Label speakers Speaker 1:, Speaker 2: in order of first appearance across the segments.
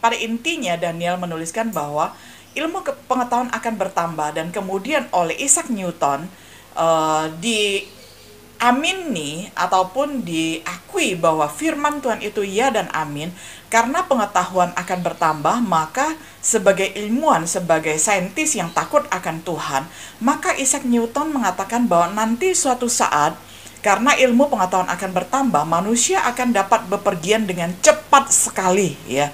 Speaker 1: pada intinya Daniel menuliskan bahwa ilmu pengetahuan akan bertambah, dan kemudian oleh Isaac Newton diamini ataupun diakui bahwa firman Tuhan itu ya dan amin. Karena pengetahuan akan bertambah, maka sebagai ilmuwan, sebagai saintis yang takut akan Tuhan, maka Isaac Newton mengatakan bahwa nanti suatu saat, karena ilmu pengetahuan akan bertambah, manusia akan dapat bepergian dengan cepat sekali, ya,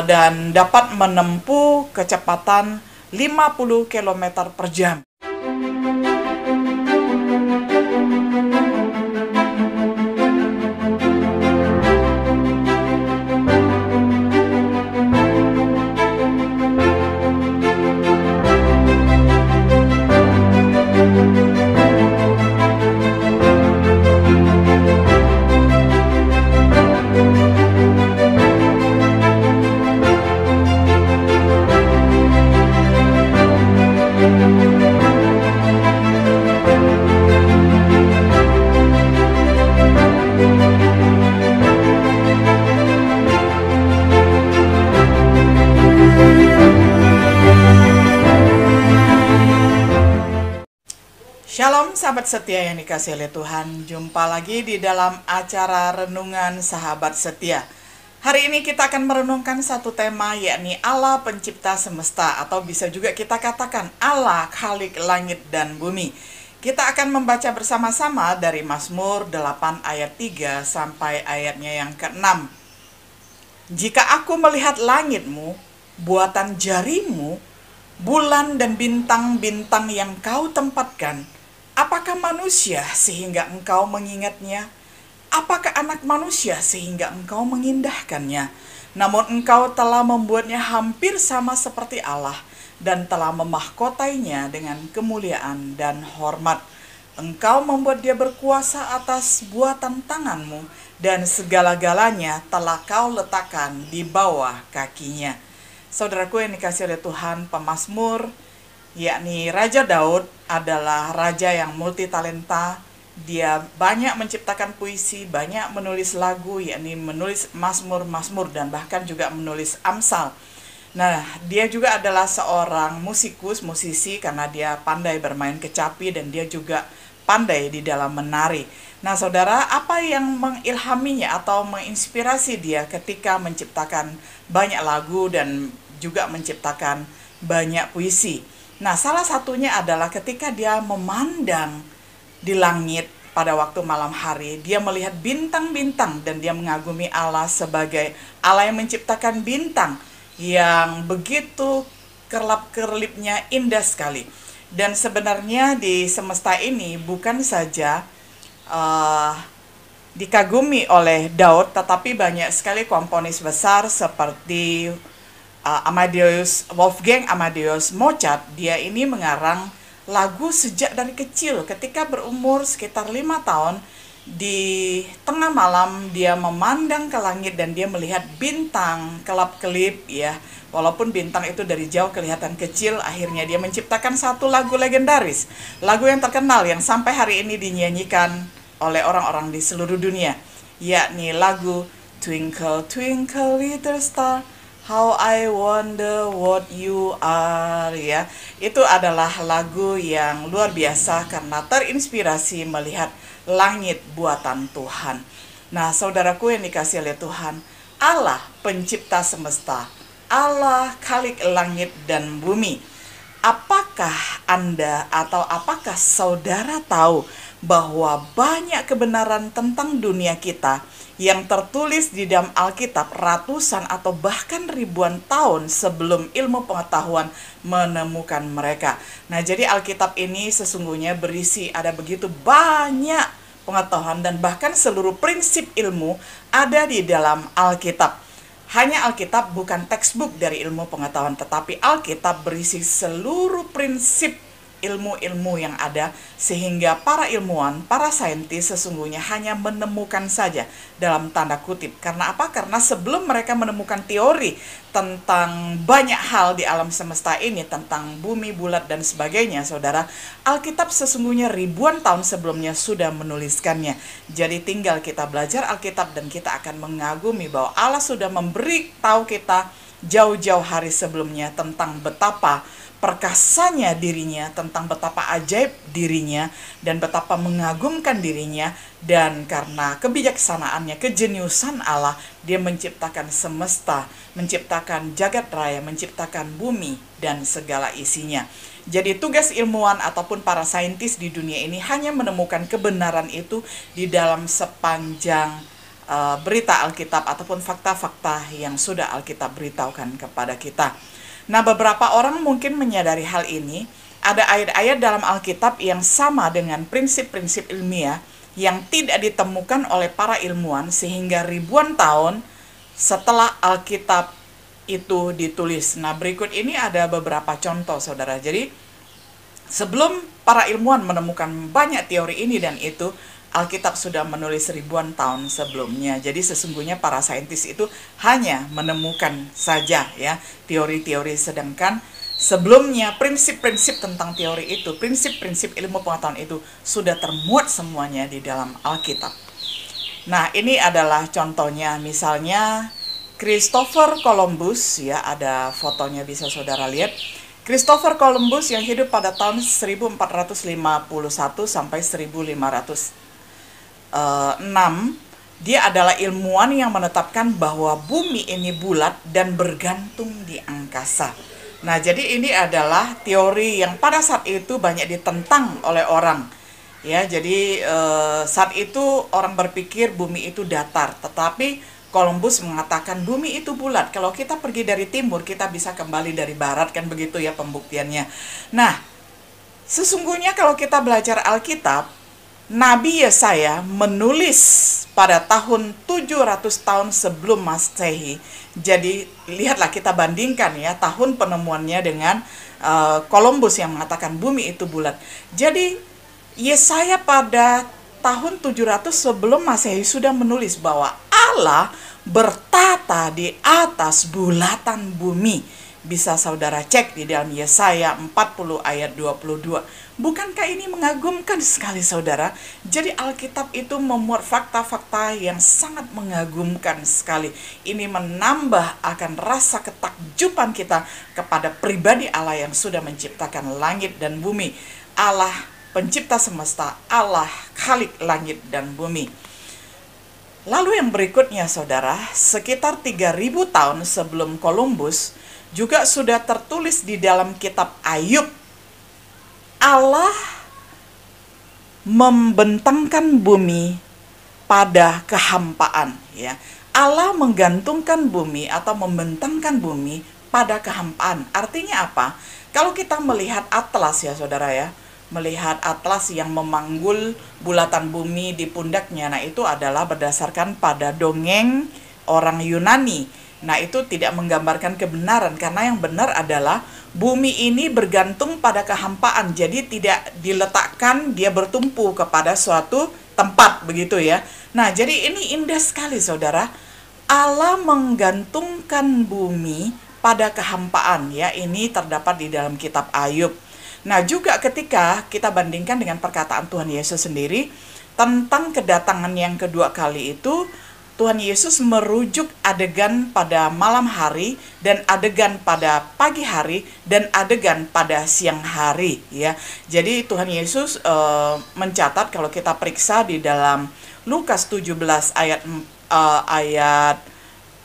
Speaker 1: dan dapat menempuh kecepatan 50 km per jam. Shalom sahabat setia yang dikasihi oleh Tuhan. Jumpa lagi di dalam acara Renungan Sahabat Setia. Hari ini kita akan merenungkan satu tema, yakni Allah pencipta semesta, atau bisa juga kita katakan Allah Khalik langit dan bumi. Kita akan membaca bersama-sama dari Mazmur 8 ayat 3 sampai ayatnya yang ke-6. Jika aku melihat langitmu, buatan jarimu, bulan dan bintang-bintang yang kau tempatkan, apakah manusia sehingga engkau mengingatnya? Apakah anak manusia sehingga engkau mengindahkannya? Namun engkau telah membuatnya hampir sama seperti Allah, dan telah memahkotainya dengan kemuliaan dan hormat. Engkau membuat dia berkuasa atas buatan tanganmu, dan segala-galanya telah kau letakkan di bawah kakinya. Saudaraku yang dikasihi oleh Tuhan, pemazmur yakni Raja Daud adalah raja yang multitalenta. Dia banyak menciptakan puisi, banyak menulis lagu, yakni menulis mazmur-mazmur, dan bahkan juga menulis amsal. Nah, dia juga adalah seorang musisi karena dia pandai bermain kecapi dan dia juga pandai di dalam menari. Nah, saudara, apa yang mengilhaminya atau menginspirasi dia ketika menciptakan banyak lagu dan juga menciptakan banyak puisi? Nah, salah satunya adalah ketika dia memandang di langit pada waktu malam hari, dia melihat bintang-bintang dan dia mengagumi Allah sebagai Allah yang menciptakan bintang yang begitu kerlap-kerlipnya indah sekali. Dan sebenarnya di semesta ini bukan saja dikagumi oleh Daud, tetapi banyak sekali komponis besar seperti Wolfgang Amadeus Mozart. Dia ini mengarang lagu sejak dari kecil. Ketika berumur sekitar 5 tahun, di tengah malam dia memandang ke langit dan dia melihat bintang kelap-kelip, ya. Walaupun bintang itu dari jauh kelihatan kecil, akhirnya dia menciptakan satu lagu legendaris, lagu yang terkenal yang sampai hari ini dinyanyikan oleh orang-orang di seluruh dunia, yakni lagu Twinkle Twinkle Little Star, How I Wonder What You Are, ya. Itu adalah lagu yang luar biasa karena terinspirasi melihat langit buatan Tuhan. Nah, saudaraku yang dikasihi oleh Tuhan, Allah pencipta semesta, Allah Khalik langit dan bumi. Apakah Anda atau apakah saudara tahu bahwa banyak kebenaran tentang dunia kita yang tertulis di dalam Alkitab ratusan atau bahkan ribuan tahun sebelum ilmu pengetahuan menemukan mereka. Nah, jadi Alkitab ini sesungguhnya berisi ada begitu banyak pengetahuan dan bahkan seluruh prinsip ilmu ada di dalam Alkitab. Hanya Alkitab bukan textbook dari ilmu pengetahuan, tetapi Alkitab berisi seluruh prinsip ilmu-ilmu yang ada, sehingga para ilmuwan, para saintis sesungguhnya hanya menemukan saja dalam tanda kutip. Karena apa? Karena sebelum mereka menemukan teori tentang banyak hal di alam semesta ini, tentang bumi, bulat, dan sebagainya, saudara, Alkitab sesungguhnya ribuan tahun sebelumnya sudah menuliskannya. Jadi tinggal kita belajar Alkitab dan kita akan mengagumi bahwa Allah sudah memberi tahu kita jauh-jauh hari sebelumnya tentang betapa perkasanya dirinya, tentang betapa ajaib dirinya, dan betapa mengagumkan dirinya. Dan karena kebijaksanaannya, kejeniusan Allah, dia menciptakan semesta, menciptakan jagat raya, menciptakan bumi, dan segala isinya. Jadi tugas ilmuwan ataupun para saintis di dunia ini hanya menemukan kebenaran itu di dalam sepanjang berita Alkitab ataupun fakta-fakta yang sudah Alkitab beritahukan kepada kita. Nah, beberapa orang mungkin menyadari hal ini. Ada ayat-ayat dalam Alkitab yang sama dengan prinsip-prinsip ilmiah yang tidak ditemukan oleh para ilmuwan, sehingga ribuan tahun setelah Alkitab itu ditulis. Nah, berikut ini ada beberapa contoh, saudara. Jadi, sebelum para ilmuwan menemukan banyak teori ini dan itu, Alkitab sudah menulis ribuan tahun sebelumnya. Jadi sesungguhnya para saintis itu hanya menemukan saja ya teori-teori, sedangkan sebelumnya prinsip-prinsip tentang teori itu, prinsip-prinsip ilmu pengetahuan itu sudah termuat semuanya di dalam Alkitab. Nah, ini adalah contohnya, misalnya Christopher Columbus ya, ada fotonya bisa saudara lihat. Christopher Columbus yang hidup pada tahun 1451 sampai 1506, dia adalah ilmuwan yang menetapkan bahwa bumi ini bulat dan bergantung di angkasa. Nah, jadi ini adalah teori yang pada saat itu banyak ditentang oleh orang. Ya, jadi saat itu orang berpikir bumi itu datar, tetapi Columbus mengatakan bumi itu bulat. Kalau kita pergi dari timur, kita bisa kembali dari barat, kan begitu ya pembuktiannya. Nah, sesungguhnya kalau kita belajar Alkitab, Nabi Yesaya menulis pada tahun 700 tahun sebelum Masehi. Jadi lihatlah, kita bandingkan ya tahun penemuannya dengan Columbus yang mengatakan bumi itu bulat. Jadi Yesaya pada tahun 700 sebelum Masehi sudah menulis bahwa Allah bertata di atas bulatan bumi. Bisa saudara cek di dalam Yesaya 40 ayat 22. Bukankah ini mengagumkan sekali, saudara? Jadi Alkitab itu memuat fakta-fakta yang sangat mengagumkan sekali. Ini menambah akan rasa ketakjuban kita kepada pribadi Allah yang sudah menciptakan langit dan bumi. Allah pencipta semesta, Allah khalik langit dan bumi. Lalu yang berikutnya, saudara, sekitar 3000 tahun sebelum Columbus, juga sudah tertulis di dalam kitab Ayub, Allah membentangkan bumi pada kehampaan ya. Allah menggantungkan bumi atau membentangkan bumi pada kehampaan. Artinya apa? Kalau kita melihat atlas ya saudara ya, melihat atlas yang memanggul bulatan bumi di pundaknya, nah itu adalah berdasarkan pada dongeng orang Yunani. Nah, itu tidak menggambarkan kebenaran, karena yang benar adalah bumi ini bergantung pada kehampaan. Jadi tidak diletakkan, dia bertumpu kepada suatu tempat, begitu ya. Nah, jadi ini indah sekali, saudara. Allah menggantungkan bumi pada kehampaan, ya. Ini terdapat di dalam kitab Ayub. Nah, juga ketika kita bandingkan dengan perkataan Tuhan Yesus sendiri tentang kedatangan yang kedua kali itu, Tuhan Yesus merujuk adegan pada malam hari dan adegan pada pagi hari dan adegan pada siang hari ya. Jadi Tuhan Yesus mencatat, kalau kita periksa di dalam Lukas 17 ayat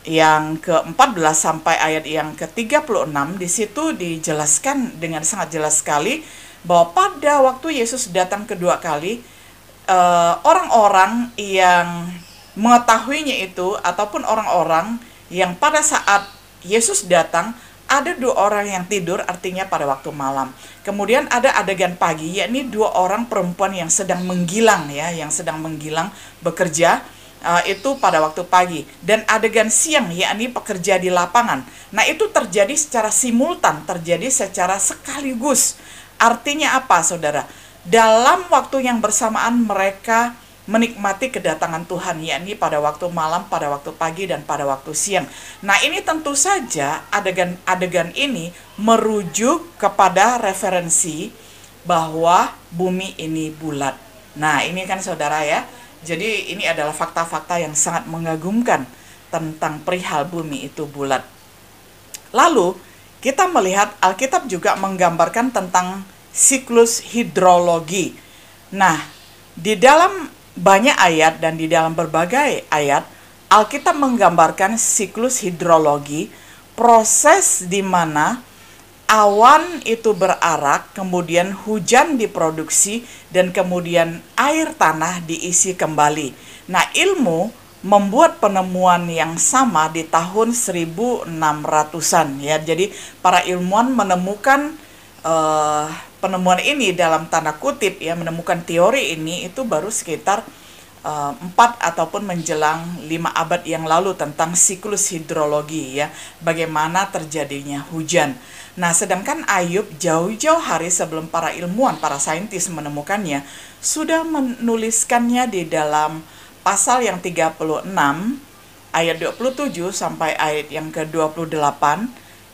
Speaker 1: yang ke-14 sampai ayat yang ke-36, di situ dijelaskan dengan sangat jelas sekali bahwa pada waktu Yesus datang kedua kali, orang-orang yang mengetahuinya itu, ataupun orang-orang yang pada saat Yesus datang, ada 2 orang yang tidur, artinya pada waktu malam. Kemudian ada adegan pagi, yakni 2 orang perempuan yang sedang menggilang ya, yang sedang menggilang bekerja, itu pada waktu pagi. Dan adegan siang, yakni pekerja di lapangan. Nah, itu terjadi secara simultan, terjadi secara sekaligus. Artinya apa, saudara? Dalam waktu yang bersamaan mereka menikmati kedatangan Tuhan, yakni pada waktu malam, pada waktu pagi, dan pada waktu siang. Nah, ini tentu saja adegan ini merujuk kepada referensi bahwa bumi ini bulat. Nah, ini kan saudara ya. Jadi ini adalah fakta-fakta yang sangat mengagumkan tentang perihal bumi itu bulat. Lalu, kita melihat Alkitab juga menggambarkan tentang siklus hidrologi. Nah, di dalam banyak ayat dan di dalam berbagai ayat, Alkitab menggambarkan siklus hidrologi, proses di mana awan itu berarak, kemudian hujan diproduksi, dan kemudian air tanah diisi kembali. Nah, ilmu membuat penemuan yang sama di tahun 1600-an ya. Jadi para ilmuwan menemukan penemuan ini dalam tanda kutip ya, menemukan teori ini itu baru sekitar 4 ataupun menjelang 5 abad yang lalu tentang siklus hidrologi ya, bagaimana terjadinya hujan. Nah, sedangkan Ayub jauh-jauh hari sebelum para ilmuwan, para saintis menemukannya, sudah menuliskannya di dalam pasal yang 36 ayat 27 sampai ayat yang ke-28.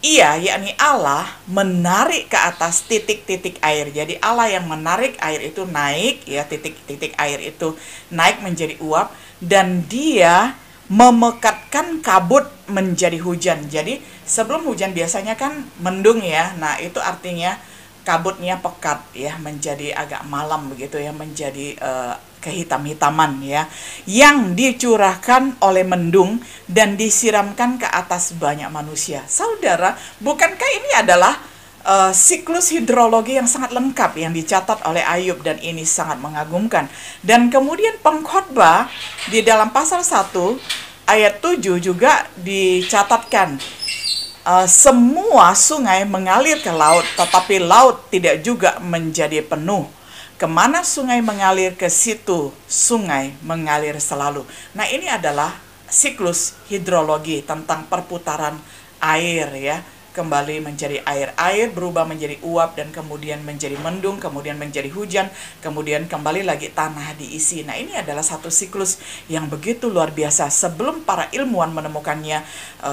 Speaker 1: Ia, yakni Allah, menarik ke atas titik-titik air. Jadi Allah yang menarik air itu naik, ya, titik-titik air itu naik menjadi uap, dan Dia memekatkan kabut menjadi hujan. Jadi sebelum hujan biasanya kan mendung ya. Nah, itu artinya kabutnya pekat ya, menjadi agak malam begitu ya, menjadi kehitam-hitaman ya, yang dicurahkan oleh mendung dan disiramkan ke atas banyak manusia. Saudara, bukankah ini adalah siklus hidrologi yang sangat lengkap yang dicatat oleh Ayub, dan ini sangat mengagumkan. Dan kemudian Pengkhotbah di dalam pasal 1 ayat 7 juga dicatatkan, semua sungai mengalir ke laut, tetapi laut tidak juga menjadi penuh. Kemana sungai mengalir, ke situ sungai mengalir selalu. Nah, ini adalah siklus hidrologi tentang perputaran air ya. Kembali menjadi air, air berubah menjadi uap, dan kemudian menjadi mendung, kemudian menjadi hujan, kemudian kembali lagi tanah diisi. Nah, ini adalah satu siklus yang begitu luar biasa. Sebelum para ilmuwan menemukannya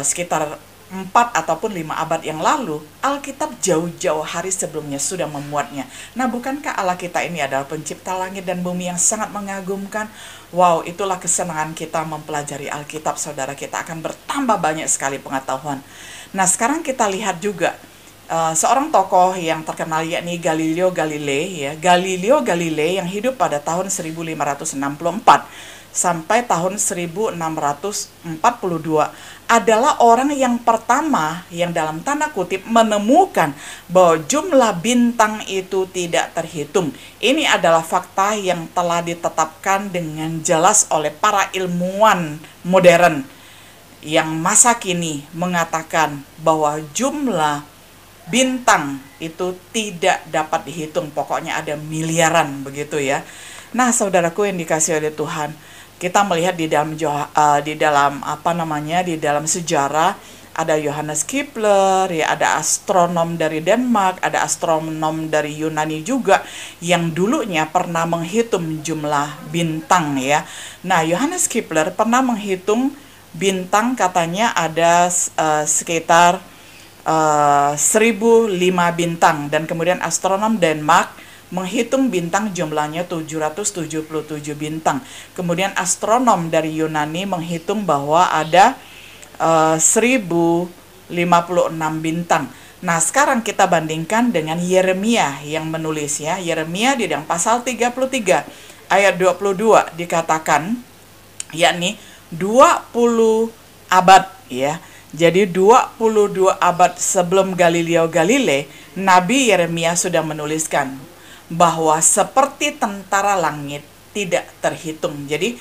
Speaker 1: sekitar 4 ataupun 5 abad yang lalu, Alkitab jauh-jauh hari sebelumnya sudah memuatnya. Nah, bukankah Allah kita ini adalah pencipta langit dan bumi yang sangat mengagumkan? Wow, itulah kesenangan kita mempelajari Alkitab, saudara. Kita akan bertambah banyak sekali pengetahuan. Nah, sekarang kita lihat juga seorang tokoh yang terkenal, yakni Galileo Galilei ya. Galileo Galilei yang hidup pada tahun 1564 sampai tahun 1642 adalah orang yang pertama yang dalam tanda kutip menemukan bahwa jumlah bintang itu tidak terhitung. Ini adalah fakta yang telah ditetapkan dengan jelas oleh para ilmuwan modern yang masa kini mengatakan bahwa jumlah bintang itu tidak dapat dihitung. Pokoknya ada miliaran begitu ya. Nah, saudaraku yang dikasihi oleh Tuhan, kita melihat di dalam sejarah ada Johannes Kepler ya, ada astronom dari Denmark, ada astronom dari Yunani juga yang dulunya pernah menghitung jumlah bintang ya. Nah, Johannes Kepler pernah menghitung bintang, katanya ada sekitar 1005 bintang, dan kemudian astronom Denmark menghitung bintang jumlahnya 777 bintang. Kemudian astronom dari Yunani menghitung bahwa ada 1056 bintang. Nah, sekarang kita bandingkan dengan Yeremia yang menulis ya. Yeremia di dalam pasal 33 ayat 22 dikatakan, yakni 20 abad ya. Jadi 22 abad sebelum Galileo Galilei, Nabi Yeremia sudah menuliskan bahwa seperti tentara langit tidak terhitung. Jadi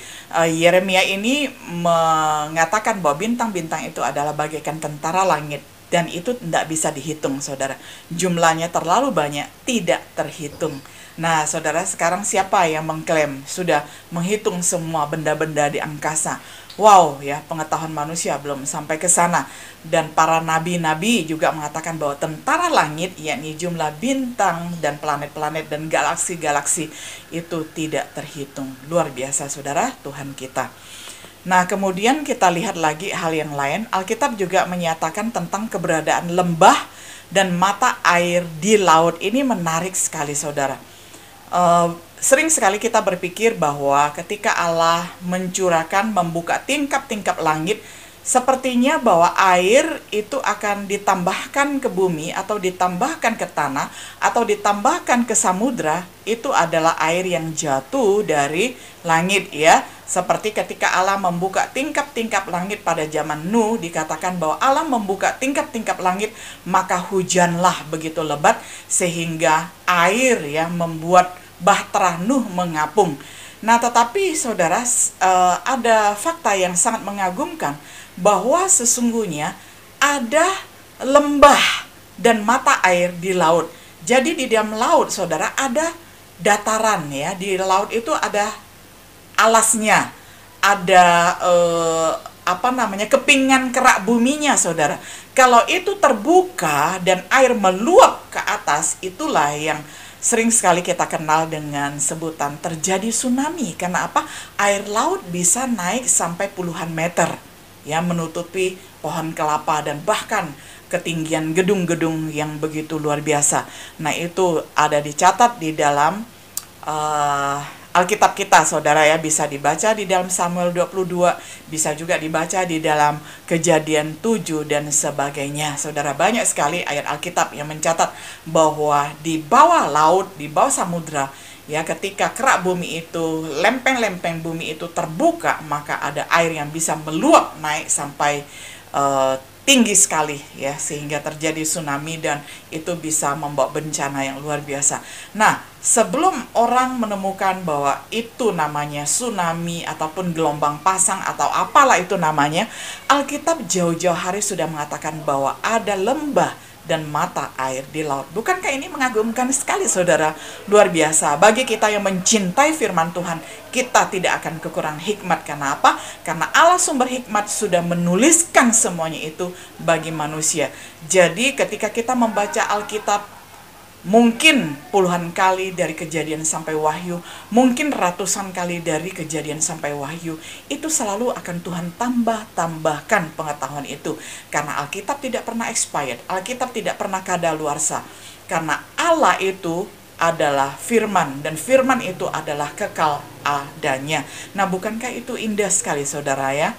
Speaker 1: Yeremia ini mengatakan bahwa bintang-bintang itu adalah bagaikan tentara langit dan itu tidak bisa dihitung, saudara. Jumlahnya terlalu banyak, tidak terhitung. Nah, saudara, sekarang siapa yang mengklaim sudah menghitung semua benda-benda di angkasa? Wow, ya, pengetahuan manusia belum sampai ke sana. Dan para nabi-nabi juga mengatakan bahwa tentara langit, yakni jumlah bintang dan planet-planet dan galaksi-galaksi itu tidak terhitung. Luar biasa, saudara, Tuhan kita. Nah, kemudian kita lihat lagi hal yang lain. Alkitab juga menyatakan tentang keberadaan lembah dan mata air di laut. Ini menarik sekali, saudara. Sering sekali kita berpikir bahwa ketika Allah membuka tingkap-tingkap langit, sepertinya bahwa air itu akan ditambahkan ke bumi atau ditambahkan ke tanah atau ditambahkan ke samudra. Itu adalah air yang jatuh dari langit, ya. Seperti ketika Allah membuka tingkap-tingkap langit pada zaman Nuh, dikatakan bahwa Allah membuka tingkap-tingkap langit, maka hujanlah begitu lebat sehingga air, ya, membuat bahtera Nuh mengapung. Nah, tetapi saudara, ada fakta yang sangat mengagumkan bahwa sesungguhnya ada lembah dan mata air di laut. Jadi di dalam laut, saudara, ada dataran, ya. Di laut itu ada alasnya, ada kepingan kerak buminya, saudara. Kalau itu terbuka dan air meluap ke atas, itulah yang sering sekali kita kenal dengan sebutan terjadi tsunami. Karena apa? Air laut bisa naik sampai puluhan meter, ya, menutupi pohon kelapa dan bahkan ketinggian gedung-gedung yang begitu luar biasa. Nah, itu ada dicatat di dalam Alkitab kita, saudara, ya. Bisa dibaca di dalam Samuel 22, bisa juga dibaca di dalam Kejadian 7 dan sebagainya. Saudara, banyak sekali ayat Alkitab yang mencatat bahwa di bawah laut, di bawah samudra, ya, ketika kerak bumi itu, lempeng-lempeng bumi itu terbuka, maka ada air yang bisa meluap naik sampai tinggi sekali, ya, sehingga terjadi tsunami dan itu bisa membawa bencana yang luar biasa. Nah, sebelum orang menemukan bahwa itu namanya tsunami ataupun gelombang pasang atau apalah itu namanya, Alkitab jauh-jauh hari sudah mengatakan bahwa ada lembah dan mata air di laut. Bukankah ini mengagumkan sekali, saudara? Luar biasa. Bagi kita yang mencintai firman Tuhan, kita tidak akan kekurangan hikmat. Karena apa? Karena Allah sumber hikmat sudah menuliskan semuanya itu bagi manusia. Jadi ketika kita membaca Alkitab, mungkin puluhan kali dari Kejadian sampai Wahyu, mungkin ratusan kali dari Kejadian sampai Wahyu, itu selalu akan Tuhan tambahkan pengetahuan itu. Karena Alkitab tidak pernah expired, Alkitab tidak pernah kadaluarsa. Karena Allah itu adalah firman, dan firman itu adalah kekal adanya. Nah, bukankah itu indah sekali, saudara, ya?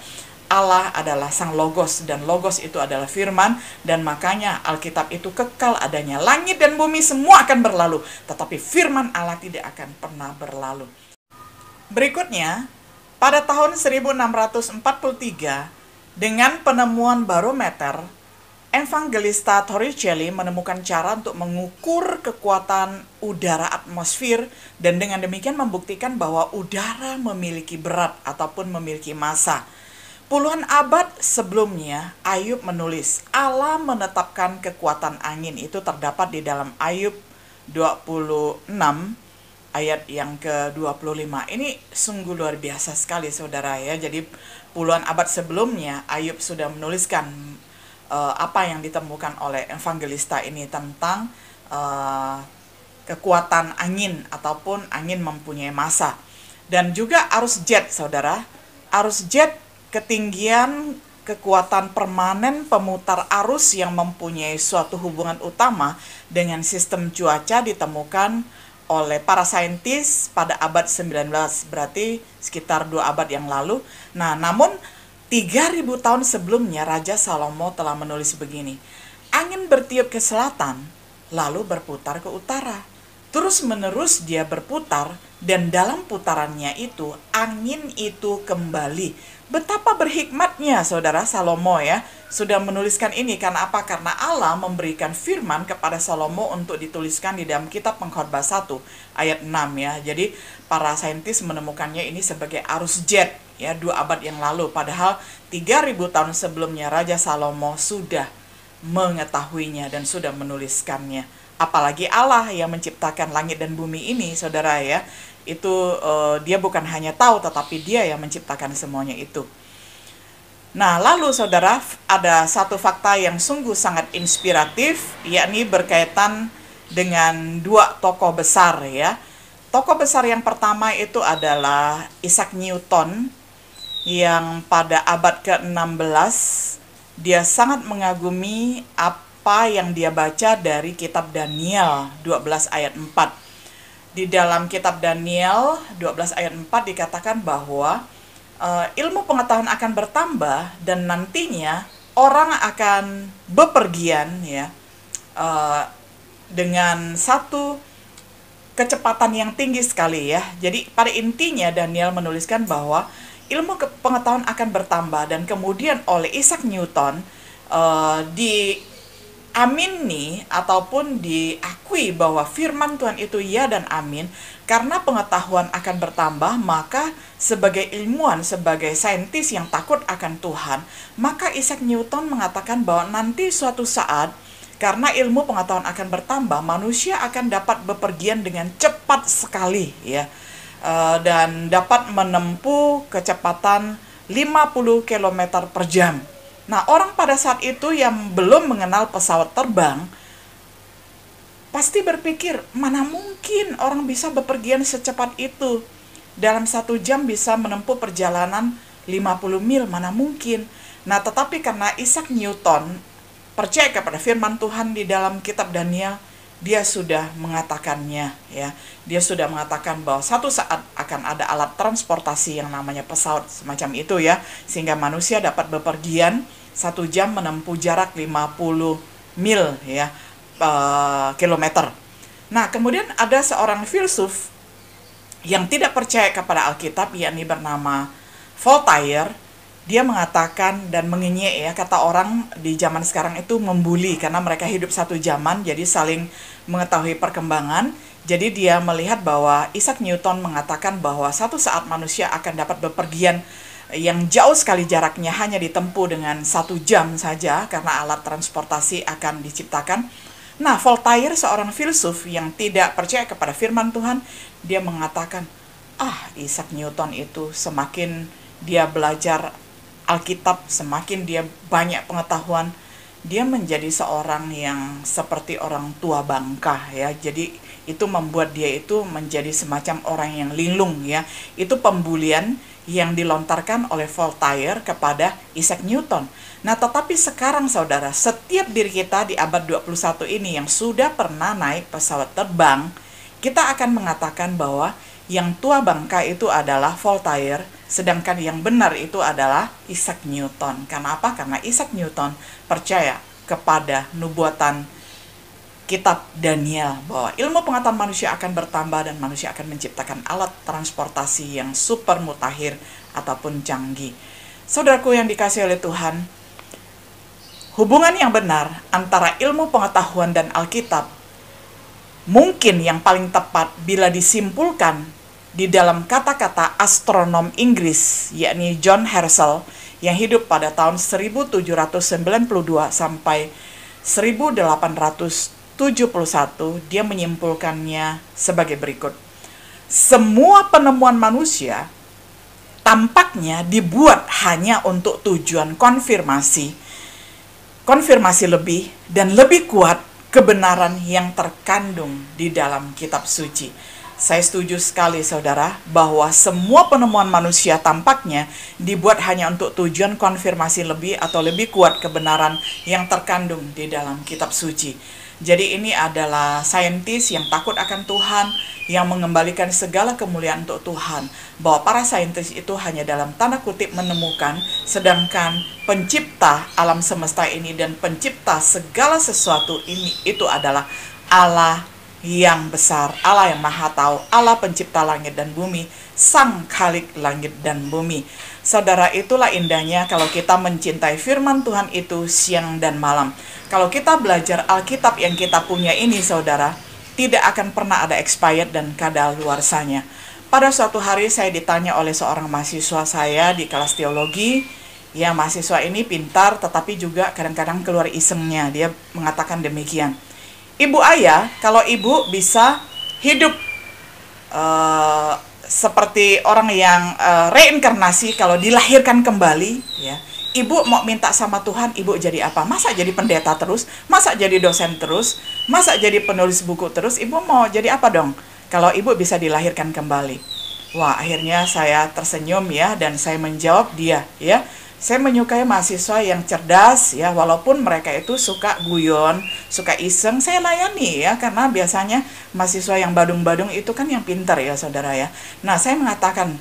Speaker 1: Allah adalah sang logos, dan logos itu adalah firman, dan makanya Alkitab itu kekal adanya. Langit dan bumi semua akan berlalu, tetapi firman Allah tidak akan pernah berlalu. Berikutnya, pada tahun 1643, dengan penemuan barometer, Evangelista Torricelli menemukan cara untuk mengukur kekuatan udara atmosfer, dan dengan demikian membuktikan bahwa udara memiliki berat ataupun memiliki massa. Puluhan abad sebelumnya, Ayub menulis, Allah menetapkan kekuatan angin. Itu terdapat di dalam Ayub 26 ayat yang ke-25. Ini sungguh luar biasa sekali, saudara, ya. Jadi puluhan abad sebelumnya, Ayub sudah menuliskan apa yang ditemukan oleh evangelista ini tentang kekuatan angin ataupun angin mempunyai massa. Dan juga arus jet, saudara. Arus jet, ketinggian kekuatan permanen pemutar arus yang mempunyai suatu hubungan utama dengan sistem cuaca ditemukan oleh para saintis pada abad 19, berarti sekitar 2 abad yang lalu. Nah, namun 3000 tahun sebelumnya Raja Salomo telah menulis begini, angin bertiup ke selatan lalu berputar ke utara. Terus menerus dia berputar, dan dalam putarannya itu angin itu kembali. Betapa berhikmatnya, saudara, Salomo, ya, sudah menuliskan ini. Karena apa? Karena Allah memberikan firman kepada Salomo untuk dituliskan di dalam kitab Pengkhotbah 1 ayat 6, ya. Jadi para saintis menemukannya ini sebagai arus jet, ya, 2 abad yang lalu. Padahal 3000 tahun sebelumnya Raja Salomo sudah mengetahuinya dan sudah menuliskannya. Apalagi Allah yang menciptakan langit dan bumi ini, saudara ya, itu dia bukan hanya tahu, tetapi dia yang menciptakan semuanya itu. Nah, lalu saudara, ada satu fakta yang sungguh sangat inspiratif, yakni berkaitan dengan dua tokoh besar ya. Tokoh besar yang pertama itu adalah Isaac Newton, yang pada abad ke-16 dia sangat mengagumi apa yang dia baca dari kitab Daniel 12 ayat 4. Di dalam kitab Daniel 12 ayat 4 dikatakan bahwa ilmu pengetahuan akan bertambah dan nantinya orang akan bepergian ya dengan satu kecepatan yang tinggi sekali ya. Jadi pada intinya Daniel menuliskan bahwa ilmu pengetahuan akan bertambah, dan kemudian oleh Isaac Newton diamini ataupun diakui bahwa firman Tuhan itu ya dan amin. Karena pengetahuan akan bertambah, maka sebagai ilmuwan, sebagai saintis yang takut akan Tuhan, maka Isaac Newton mengatakan bahwa nanti suatu saat, karena ilmu pengetahuan akan bertambah, manusia akan dapat bepergian dengan cepat sekali ya, dan dapat menempuh kecepatan 50 km per jam. Nah, orang pada saat itu yang belum mengenal pesawat terbang pasti berpikir, mana mungkin orang bisa bepergian secepat itu. Dalam 1 jam bisa menempuh perjalanan 50 mil, mana mungkin. Nah, tetapi karena Isaac Newton percaya kepada firman Tuhan di dalam kitab Daniel, dia sudah mengatakannya ya. Dia sudah mengatakan bahwa satu saat akan ada alat transportasi yang namanya pesawat semacam itu ya, sehingga manusia dapat bepergian 1 jam menempuh jarak 50 mil ya, kilometer. Nah, kemudian ada seorang filsuf yang tidak percaya kepada Alkitab, yakni bernama Voltaire. Dia mengatakan dan mengenyek ya, kata orang di zaman sekarang itu membuli, karena mereka hidup satu zaman, jadi saling mengetahui perkembangan. Jadi dia melihat bahwa Isaac Newton mengatakan bahwa satu saat manusia akan dapat bepergian yang jauh sekali jaraknya hanya ditempuh dengan 1 jam saja, karena alat transportasi akan diciptakan. Nah, Voltaire, seorang filsuf yang tidak percaya kepada firman Tuhan, dia mengatakan, Isaac Newton itu semakin dia belajar Alkitab, semakin dia banyak pengetahuan, dia menjadi seorang yang seperti orang tua bangka ya. Jadi itu membuat dia itu menjadi semacam orang yang linglung ya. Itu pembulian yang dilontarkan oleh Voltaire kepada Isaac Newton. Nah, tetapi sekarang saudara, setiap diri kita di abad 21 ini yang sudah pernah naik pesawat terbang, kita akan mengatakan bahwa yang tua bangka itu adalah Voltaire, sedangkan yang benar itu adalah Isaac Newton. Karena apa? Karena Isaac Newton percaya kepada nubuatan kitab Daniel bahwa ilmu pengetahuan manusia akan bertambah dan manusia akan menciptakan alat transportasi yang super mutakhir ataupun canggih. Saudaraku yang dikasihi oleh Tuhan, hubungan yang benar antara ilmu pengetahuan dan Alkitab mungkin yang paling tepat bila disimpulkan di dalam kata-kata astronom Inggris, yakni John Herschel, yang hidup pada tahun 1792 sampai 1871. Dia menyimpulkannya sebagai berikut. Semua penemuan manusia tampaknya dibuat hanya untuk tujuan konfirmasi lebih dan lebih kuat kebenaran yang terkandung di dalam kitab suci. Saya setuju sekali saudara bahwa semua penemuan manusia tampaknya dibuat hanya untuk tujuan konfirmasi lebih atau lebih kuat kebenaran yang terkandung di dalam kitab suci. Jadi ini adalah saintis yang takut akan Tuhan, yang mengembalikan segala kemuliaan untuk Tuhan. Bahwa para saintis itu hanya dalam tanda kutip menemukan, sedangkan pencipta alam semesta ini dan pencipta segala sesuatu ini itu adalah Allah yang besar, Allah yang maha tahu, Allah pencipta langit dan bumi, Sang Khalik langit dan bumi. Saudara, itulah indahnya kalau kita mencintai firman Tuhan itu siang dan malam. Kalau kita belajar Alkitab yang kita punya ini, saudara, tidak akan pernah ada expired dan kadaluarsanya. Pada suatu hari saya ditanya oleh seorang mahasiswa saya di kelas teologi, Ya, mahasiswa ini pintar, tetapi juga kadang-kadang keluar isengnya. Dia mengatakan demikian. Ibu ayah, kalau ibu bisa hidup seperti orang yang reinkarnasi, kalau dilahirkan kembali, ya, ibu mau minta sama Tuhan, ibu jadi apa? Masa jadi pendeta terus? Masa jadi dosen terus? Masa jadi penulis buku terus? Ibu mau jadi apa dong? Kalau ibu bisa dilahirkan kembali. Wah, akhirnya saya tersenyum ya, dan saya menjawab dia, ya. Saya menyukai mahasiswa yang cerdas ya, walaupun mereka itu suka guyon, suka iseng, saya layani ya, karena biasanya mahasiswa yang badung-badung itu kan yang pintar ya, saudara ya. Nah, saya mengatakan,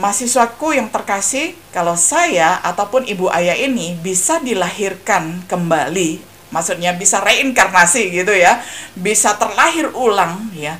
Speaker 1: mahasiswaku yang terkasih, kalau saya ataupun ibu ayah ini bisa dilahirkan kembali, maksudnya bisa reinkarnasi gitu ya, bisa terlahir ulang ya,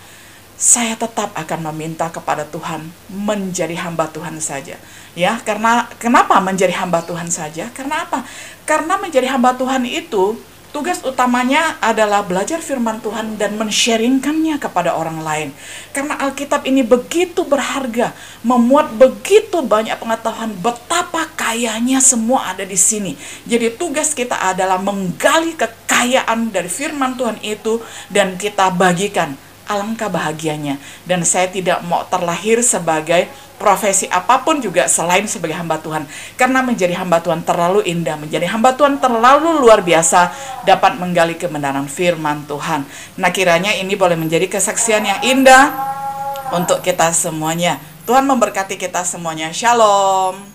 Speaker 1: saya tetap akan meminta kepada Tuhan menjadi hamba Tuhan saja. Ya, karena kenapa menjadi hamba Tuhan saja? Karena apa? Karena menjadi hamba Tuhan itu tugas utamanya adalah belajar firman Tuhan dan men-sharingkannya kepada orang lain. Karena Alkitab ini begitu berharga, memuat begitu banyak pengetahuan, betapa kayanya semua ada di sini. Jadi tugas kita adalah menggali kekayaan dari firman Tuhan itu dan kita bagikan. Alangkah bahagianya. Dan saya tidak mau terlahir sebagai profesi apapun juga selain sebagai hamba Tuhan. Karena menjadi hamba Tuhan terlalu indah, menjadi hamba Tuhan terlalu luar biasa, dapat menggali kebenaran firman Tuhan. Nah, kiranya ini boleh menjadi kesaksian yang indah untuk kita semuanya. Tuhan memberkati kita semuanya. Shalom.